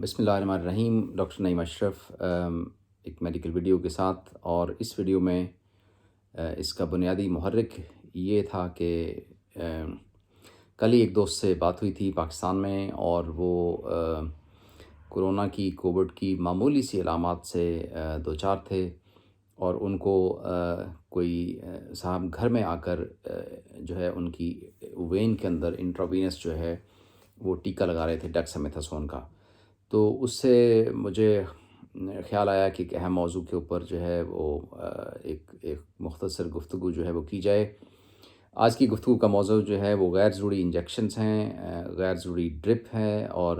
بسم اللہ الرحمن الرحیم۔ ڈاکٹر نعیم اشرف ایک میڈیکل ویڈیو کے ساتھ، اور اس ویڈیو میں اس کا بنیادی محرک یہ تھا کہ کل ہی ایک دوست سے بات ہوئی تھی پاکستان میں، اور وہ کورونا کی کووڈ کی معمولی سی علامات سے دوچار تھے، اور ان کو کوئی صاحب گھر میں آ کر جو ہے ان کی وین کے اندر انٹراوینس جو ہے وہ ٹیکہ لگا رہے تھے ڈیکسامیتھاسون کا۔ تو اس سے مجھے خیال آیا کہ ایک اہم موضوع کے اوپر جو ہے وہ ایک مختصر گفتگو جو ہے وہ کی جائے۔ آج کی گفتگو کا موضوع جو ہے وہ غیر ضروری انجیکشنز ہیں، غیر ضروری ڈرپ ہے، اور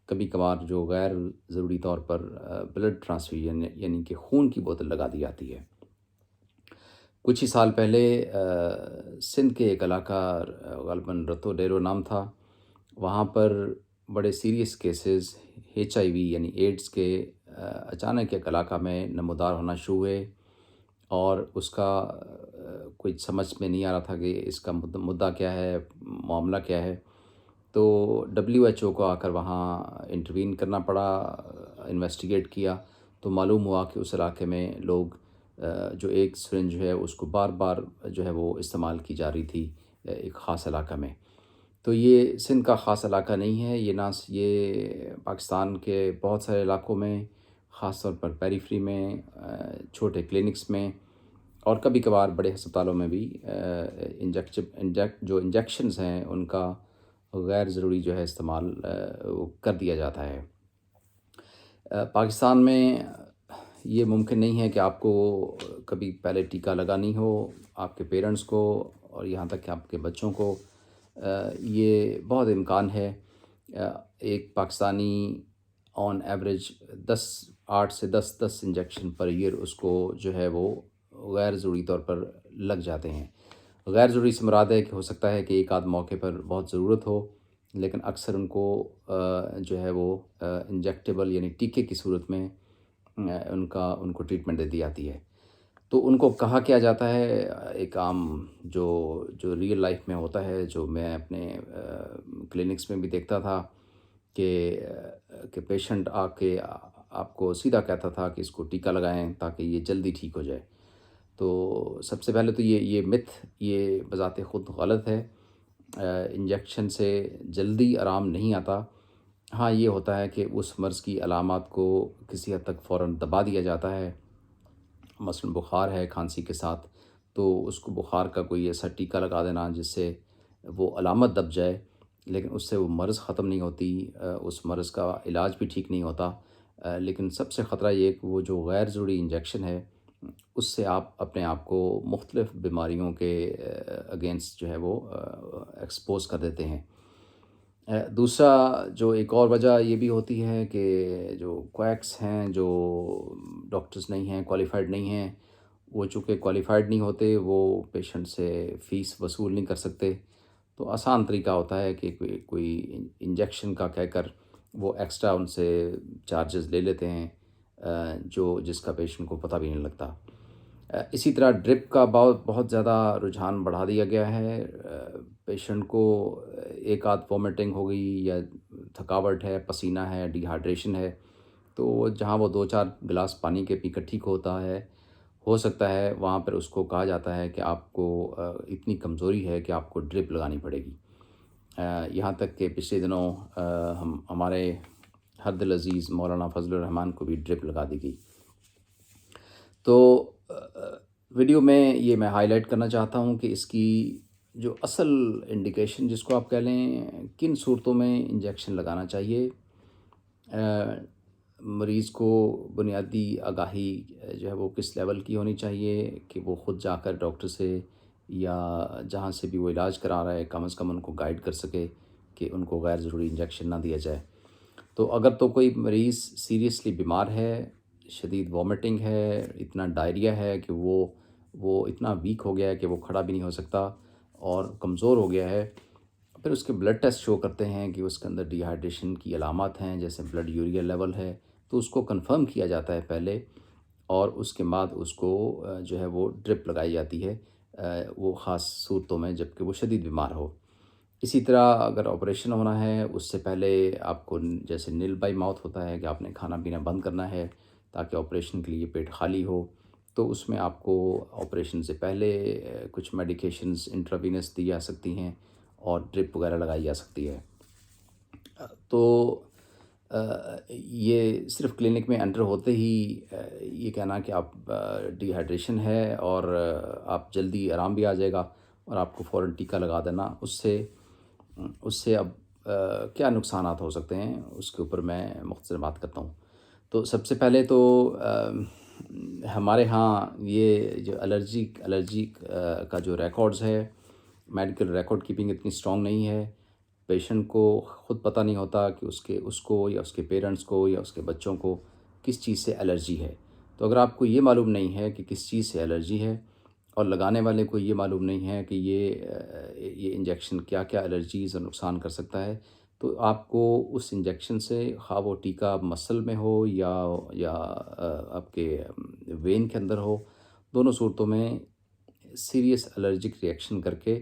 کبھی کبھار جو غیر ضروری طور پر بلڈ ٹرانسفیوژن یعنی کہ خون کی بوتل لگا دی جاتی ہے۔ کچھ ہی سال پہلے سندھ کے ایک علاقہ غالباً رتو ڈیرو نام تھا، وہاں پر بڑے سیریس کیسز HIV یعنی ایڈز کے اچانک ایک علاقہ میں نمودار ہونا شروع ہوئے، اور اس کا کوئی سمجھ میں نہیں آ رہا تھا کہ اس کا مدعا کیا ہے، معاملہ کیا ہے۔ تو WHO کو آ کر وہاں انٹروین کرنا پڑا، انویسٹیگیٹ کیا، تو معلوم ہوا کہ اس علاقے میں لوگ جو ایک سرنج جو ہے اس کو بار بار جو ہے وہ استعمال کی جا رہی تھی ایک خاص علاقہ میں۔ تو یہ سندھ کا خاص علاقہ نہیں ہے، یہ پاکستان کے بہت سارے علاقوں میں، خاص طور پر پیریفری میں، چھوٹے کلینکس میں، اور کبھی کبھار بڑے ہسپتالوں میں بھی جو انجیکشنز ہیں ان کا غیر ضروری جو ہے استعمال کر دیا جاتا ہے۔ پاکستان میں یہ ممکن نہیں ہے کہ آپ کو کبھی پہلے ٹیکہ لگانی ہو، آپ کے پیرنٹس کو، اور یہاں تک کہ آپ کے بچوں کو۔ یہ بہت امکان ہے۔ ایک پاکستانی آن ایوریج 8 سے 10 انجیکشن پر ایئر اس کو جو ہے وہ غیر ضروری طور پر لگ جاتے ہیں۔ غیر ضروری سے مراد ہے کہ ہو سکتا ہے کہ ایک آدھ موقع پر بہت ضرورت ہو، لیکن اکثر ان کو جو ہے وہ انجیکٹیبل یعنی ٹیکے کی صورت میں ان کو ٹریٹمنٹ دے دی جاتی ہے۔ تو ان کو کہا کیا جاتا ہے، ایک عام جو ریئل لائف میں ہوتا ہے، جو میں اپنے کلینکس میں بھی دیکھتا تھا کہ پیشنٹ آ کے آپ کو سیدھا کہتا تھا کہ اس کو ٹیکہ لگائیں تاکہ یہ جلدی ٹھیک ہو جائے۔ تو سب سے پہلے تو یہ متھ یہ بذات خود غلط ہے۔ انجیکشن سے جلدی آرام نہیں آتا۔ ہاں، یہ ہوتا ہے کہ اس مرض کی علامات کو کسی حد تک فوراً دبا دیا جاتا ہے۔ مثلاً بخار ہے کھانسی کے ساتھ، تو اس کو بخار کا کوئی ایسا ٹیکہ لگا دینا جس سے وہ علامت دب جائے، لیکن اس سے وہ مرض ختم نہیں ہوتی، اس مرض کا علاج بھی ٹھیک نہیں ہوتا۔ لیکن سب سے خطرہ یہ کہ وہ جو غیر ضروری انجیکشن ہے، اس سے آپ اپنے آپ کو مختلف بیماریوں کے اگینسٹ جو ہے وہ ایکسپوز کر دیتے ہیں۔ دوسرا جو ایک اور وجہ یہ بھی ہوتی ہے کہ جو کویکس ہیں، جو ڈاکٹرز نہیں ہیں، کوالیفائڈ نہیں ہیں، وہ چونکہ کوالیفائڈ نہیں ہوتے، وہ پیشنٹ سے فیس وصول نہیں کر سکتے، تو آسان طریقہ ہوتا ہے کہ کوئی انجیکشن کا کہہ کر وہ ایکسٹرا ان سے چارجز لے لیتے ہیں، جس کا پیشنٹ کو پتہ بھی نہیں لگتا۔ اسی طرح ڈرپ کا بہت زیادہ رجحان بڑھا دیا گیا ہے۔ پیشنٹ کو ایک آدھ وومٹنگ ہو گئی، یا تھکاوٹ ہے، پسینہ ہے، ڈی ہائیڈریشن ہے، تو جہاں وہ 2-4 گلاس پانی کے پی کر ٹھیک ہوتا ہے، ہو سکتا ہے وہاں پر اس کو کہا جاتا ہے کہ آپ کو اتنی کمزوری ہے کہ آپ کو ڈرپ لگانی پڑے گی۔ یہاں تک کہ پچھلے دنوں ہمارے ہر دل عزیز مولانا فضل الرحمان کو بھی ڈرپ لگا دی گئی۔ تو ویڈیو میں یہ میں ہائی لائٹ کرنا چاہتا ہوں کہ اس کی جو اصل انڈیکیشن جس کو آپ کہہ لیں، کن صورتوں میں انجیکشن لگانا چاہیے۔ مریض کو بنیادی آگاہی جو ہے وہ کس لیول کی ہونی چاہیے کہ وہ خود جا کر ڈاکٹر سے یا جہاں سے بھی وہ علاج کرا رہا ہے کم از کم ان کو گائیڈ کر سکے کہ ان کو غیر ضروری انجیکشن نہ دیا جائے۔ تو اگر تو کوئی مریض سیریسلی بیمار ہے، شدید وومٹنگ ہے، اتنا ڈائریا ہے کہ وہ اتنا ویک ہو گیا ہے کہ وہ کھڑا بھی نہیں ہو سکتا اور کمزور ہو گیا ہے، پھر اس کے بلڈ ٹیسٹ شو کرتے ہیں کہ اس کے اندر ڈی ہائیڈریشن کی علامات ہیں، جیسے بلڈ یوریا لیول ہے، تو اس کو کنفرم کیا جاتا ہے پہلے، اور اس کے بعد اس کو جو ہے وہ ڈرپ لگائی جاتی ہے وہ خاص صورتوں میں جب کہ وہ شدید بیمار ہو۔ اسی طرح اگر آپریشن ہونا ہے اس سے پہلے آپ کو جیسے نیل بائی ماؤتھ ہوتا ہے کہ آپ نے کھانا پینا بند کرنا ہے تاکہ آپریشن کے لیے پیٹ خالی ہو، تو اس میں آپ کو آپریشن سے پہلے کچھ میڈیکیشنز انٹراوینس دی جا سکتی ہیں اور ڈرپ وغیرہ لگائی جا سکتی ہے۔ تو یہ صرف کلینک میں انٹر ہوتے ہی یہ کہنا کہ آپ ڈی ہائیڈریشن ہے اور آپ جلدی آرام بھی آ جائے گا اور آپ کو فوراً ٹیکہ لگا دینا، اس سے اب کیا نقصانات ہو سکتے ہیں اس کے اوپر میں مختصر بات کرتا ہوں۔ تو سب سے پہلے تو ہمارے ہاں یہ جو الرجی کا جو ریکارڈز ہے، میڈیکل ریکارڈ کیپنگ اتنی اسٹرانگ نہیں ہے۔ پیشنٹ کو خود پتہ نہیں ہوتا کہ اس کو یا اس کے پیرنٹس کو یا اس کے بچوں کو کس چیز سے الرجی ہے۔ تو اگر آپ کو یہ معلوم نہیں ہے کہ کس چیز سے الرجی ہے اور لگانے والے کو یہ معلوم نہیں ہے کہ یہ انجیکشن کیا کیا الرجیز اور نقصان کر سکتا ہے، تو آپ کو اس انجیکشن سے خواہ وہ ٹیکہ مسل میں ہو یا آپ کے وین کے اندر ہو، دونوں صورتوں میں سیریس الرجک ریئیکشن کر کے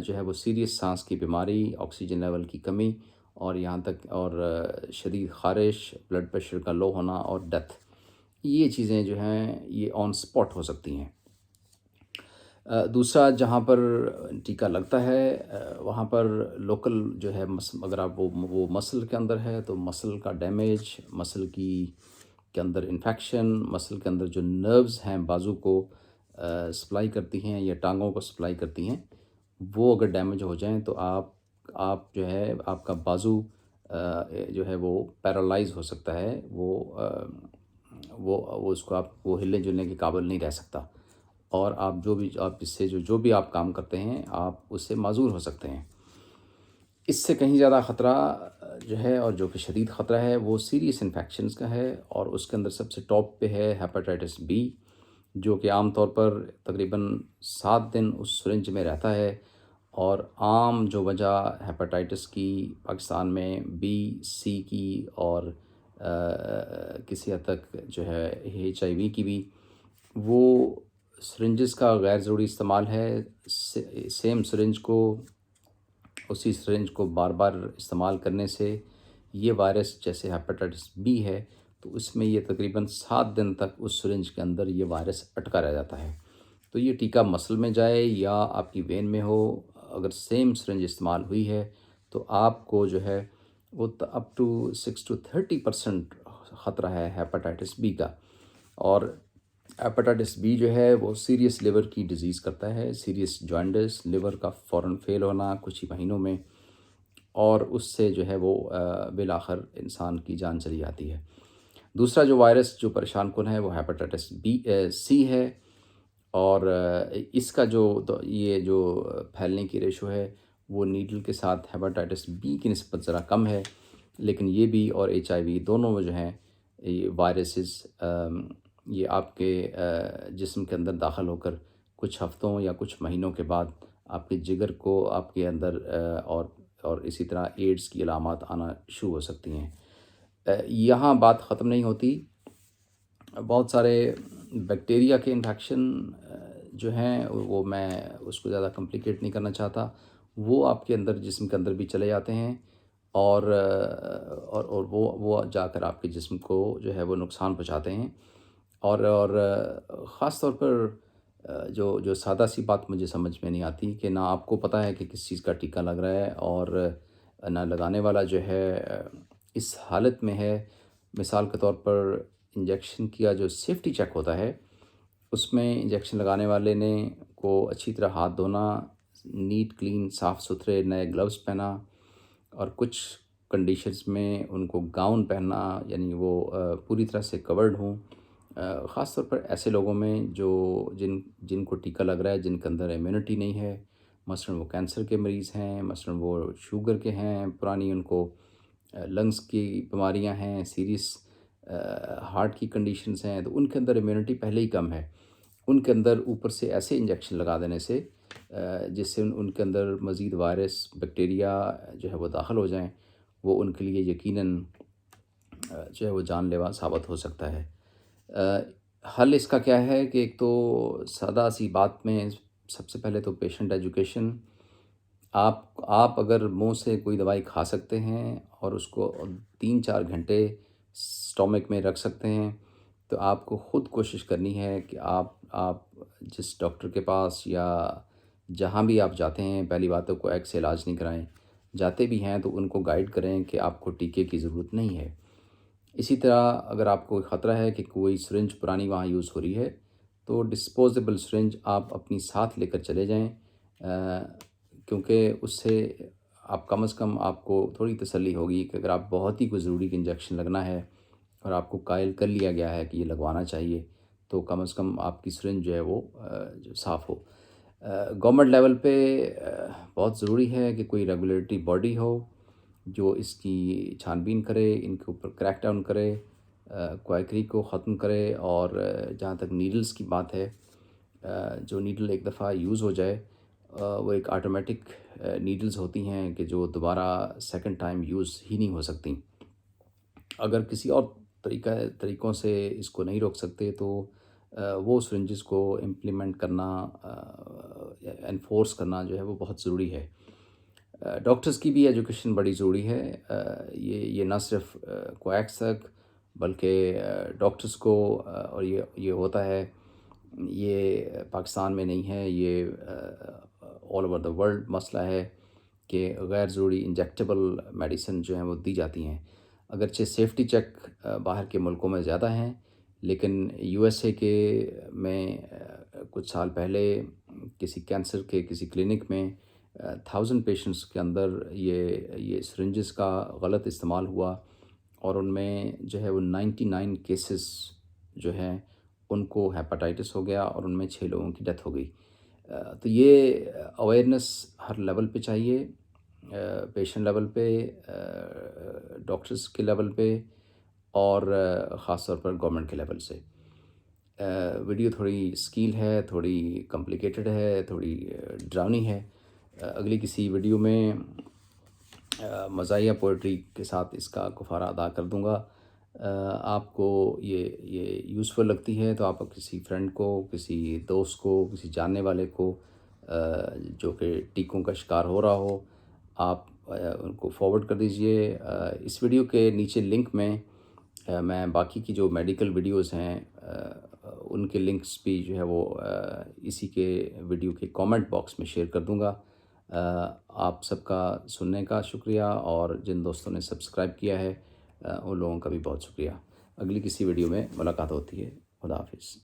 جو ہے وہ سیریس سانس کی بیماری، آکسیجن لیول کی کمی اور یہاں تک اور شدید خارش، بلڈ پریشر کا لو ہونا اور ڈیتھ، یہ چیزیں جو ہیں یہ آن سپاٹ ہو سکتی ہیں۔ دوسرا جہاں پر ٹیکہ لگتا ہے وہاں پر لوکل جو ہے اگر آپ وہ مسل کے اندر ہے تو مسل کا ڈیمیج، مسل کے اندر انفیکشن، مسل کے اندر جو نروز ہیں بازو کو سپلائی کرتی ہیں یا ٹانگوں کو سپلائی کرتی ہیں، وہ اگر ڈیمیج ہو جائیں تو آپ جو ہے آپ کا بازو جو ہے وہ پیرالائز ہو سکتا ہے، وہ اس کو آپ وہ ہلنے جلنے کے قابل نہیں رہ سکتا، اور آپ اس سے جو بھی آپ کام کرتے ہیں آپ اس سے معذور ہو سکتے ہیں۔ اس سے کہیں زیادہ خطرہ جو ہے اور جو کہ شدید خطرہ ہے وہ سیریس انفیکشنز کا ہے، اور اس کے اندر سب سے ٹاپ پہ ہے ہیپاٹائٹس بی، جو کہ عام طور پر تقریباً 7 دن اس سرنج میں رہتا ہے، اور عام جو وجہ ہیپاٹائٹس کی پاکستان میں بی، سی کی اور کسی حد تک جو ہے HIV کی بھی، وہ سرنجز کا غیر ضروری استعمال ہے۔ سیم اسی سرنج کو بار بار استعمال کرنے سے یہ وائرس جیسے ہیپاٹائٹس بی ہے تو اس میں یہ تقریباً 7 دن تک اس سرنج کے اندر یہ وائرس اٹکا رہ جاتا ہے۔ تو یہ ٹیکہ مسل میں جائے یا آپ کی وین میں ہو، اگر سیم سرنج استعمال ہوئی ہے تو آپ کو جو ہے وہ اپ ٹو 6 to 30% خطرہ ہے ہیپاٹائٹس بی کا، اور ہیپاٹائٹس بی جو ہے وہ سیریس لیور کی ڈیزیز کرتا ہے، سیریس جوانڈس، لیور کا فوراً فیل ہونا کچھ ہی مہینوں میں، اور اس سے جو ہے وہ بالآخر انسان کی جان چلی جاتی ہے۔ دوسرا جو وائرس جو پریشان کن ہے وہ ہیپاٹائٹس سی ہے، اور اس کا یہ جو پھیلنے کی ریشو ہے وہ نیڈل کے ساتھ ہیپاٹائٹس بی کی نسبت ذرا کم ہے، لیکن یہ بھی اور HIV دونوں جو ہیں یہ وائرسز یہ آپ کے جسم کے اندر داخل ہو کر کچھ ہفتوں یا کچھ مہینوں کے بعد آپ کے جگر کو آپ کے اندر اور اسی طرح ایڈز کی علامات آنا شروع ہو سکتی ہیں۔ یہاں بات ختم نہیں ہوتی، بہت سارے بیکٹیریا کے انفیکشن جو ہیں وہ میں اس کو زیادہ کمپلیکیٹ نہیں کرنا چاہتا، وہ آپ کے اندر جسم کے اندر بھی چلے جاتے ہیں، اور وہ جا کر آپ کے جسم کو جو ہے وہ نقصان پہنچاتے ہیں، اور خاص طور پر جو سادہ سی بات مجھے سمجھ میں نہیں آتی کہ نہ آپ کو پتہ ہے کہ کس چیز کا ٹیکہ لگ رہا ہے، اور نہ لگانے والا جو ہے اس حالت میں ہے۔ مثال کے طور پر انجیکشن کیا جو سیفٹی چیک ہوتا ہے اس میں انجیکشن لگانے والے نے کو اچھی طرح ہاتھ دھونا، نیٹ کلین صاف ستھرے نئے گلوز پہنا، اور کچھ کنڈیشنز میں ان کو گاؤن پہننا، یعنی وہ پوری طرح سے کورڈ ہوں، خاص طور پر ایسے لوگوں میں جن کو ٹیکہ لگ رہا ہے، جن کے اندر امیونٹی نہیں ہے، مثلاً وہ کینسر کے مریض ہیں، مثلاً وہ شوگر کے ہیں، پرانی ان کو لنگز کی بیماریاں ہیں، سیریس ہارٹ کی کنڈیشنز ہیں، تو ان کے اندر امیونٹی پہلے ہی کم ہے، ان کے اندر اوپر سے ایسے انجیکشن لگا دینے سے جس سے ان کے اندر مزید وائرس بیکٹیریا جو ہے وہ داخل ہو جائیں، وہ ان کے لیے یقیناً جو ہے وہ جان لیوا ثابت ہو سکتا ہے۔ حل اس کا کیا ہے کہ ایک تو سادہ سی بات میں سب سے پہلے تو پیشنٹ ایجوکیشن، آپ اگر منہ سے کوئی دوائی کھا سکتے ہیں اور اس کو 3-4 گھنٹے اسٹومک میں رکھ سکتے ہیں، تو آپ کو خود کوشش کرنی ہے کہ آپ جس ڈاکٹر کے پاس یا جہاں بھی آپ جاتے ہیں، پہلی بات تو کو ایگ سے علاج نہیں کرائیں، جاتے بھی ہیں تو ان کو گائیڈ کریں کہ آپ کو ٹیکے کی ضرورت نہیں ہے۔ اسی طرح اگر آپ کو خطرہ ہے کہ کوئی سرنج پرانی وہاں یوز ہو رہی ہے، تو ڈسپوزیبل سرنج آپ اپنی ساتھ لے کر چلے جائیں، کیونکہ اس سے آپ کم از کم آپ کو تھوڑی تسلی ہوگی کہ اگر آپ بہت ہی کوئی ضروری انجیکشن لگنا ہے اور آپ کو قائل کر لیا گیا ہے کہ یہ لگوانا چاہیے، تو کم از کم آپ کی سرنج جو ہے وہ جو صاف ہو۔ گورنمنٹ لیول پہ بہت ضروری ہے کہ کوئی ریگولیٹری باڈی ہو جو اس کی چھان بین کرے، ان کے اوپر کریک ڈاؤن کرے، کوائکری کو ختم کرے، اور جہاں تک نیڈلز کی بات ہے، جو نیڈل ایک دفعہ یوز ہو جائے وہ ایک آٹومیٹک نیڈلز ہوتی ہیں کہ جو دوبارہ سیکنڈ ٹائم یوز ہی نہیں ہو سکتی۔ اگر کسی اور طریقوں سے اس کو نہیں روک سکتے تو وہ سرنجز کو امپلیمنٹ کرنا، انفورس کرنا جو ہے وہ بہت ضروری ہے۔ ڈاکٹرز کی بھی ایجوکیشن بڑی ضروری ہے۔ یہ نہ صرف کویکس تک بلکہ ڈاکٹرز کو، اور یہ ہوتا ہے، یہ پاکستان میں نہیں ہے، یہ آل اوور دا ورلڈ مسئلہ ہے کہ غیر ضروری انجیکٹیبل میڈیسن جو ہیں وہ دی جاتی ہیں۔ اگرچہ سیفٹی چیک باہر کے ملکوں میں زیادہ ہیں، لیکن یو ایس اے کے میں کچھ سال پہلے کسی کینسر کے کسی کلینک میں 1000 پیشنٹس کے اندر یہ سرنجز کا غلط استعمال ہوا، اور ان میں جو ہے وہ 99 کیسز جو ہیں ان کو ہیپاٹائٹس ہو گیا، اور ان میں 6 لوگوں کی ڈیتھ ہو گئی۔ تو یہ اویئرنیس ہر لیول پہ چاہیے، پیشنٹ لیول پہ، ڈاکٹرز کے لیول پہ، اور خاص طور پر گورنمنٹ کے لیول سے۔ ویڈیو تھوڑی اسکیل ہے، تھوڑی کمپلیکیٹڈ ہے، تھوڑی ڈراؤنی ہے۔ اگلی کسی ویڈیو میں مزاحیہ پوئٹری کے ساتھ اس کا کفارہ ادا کر دوں گا۔ آپ کو یہ یوزفل لگتی ہے تو آپ کسی فرینڈ کو، کسی دوست کو، کسی جاننے والے کو جو کہ ٹیکوں کا شکار ہو رہا ہو، آپ ان کو فارورڈ کر دیجئے۔ اس ویڈیو کے نیچے لنک میں میں باقی کی جو میڈیکل ویڈیوز ہیں ان کے لنکس بھی جو ہے وہ اسی کے ویڈیو کے کامنٹ باکس میں شیئر کر دوں گا۔ آپ سب کا سننے کا شکریہ، اور جن دوستوں نے سبسکرائب کیا ہے ان لوگوں کا بھی بہت شکریہ۔ اگلی کسی ویڈیو میں ملاقات ہوتی ہے۔ خدا حافظ۔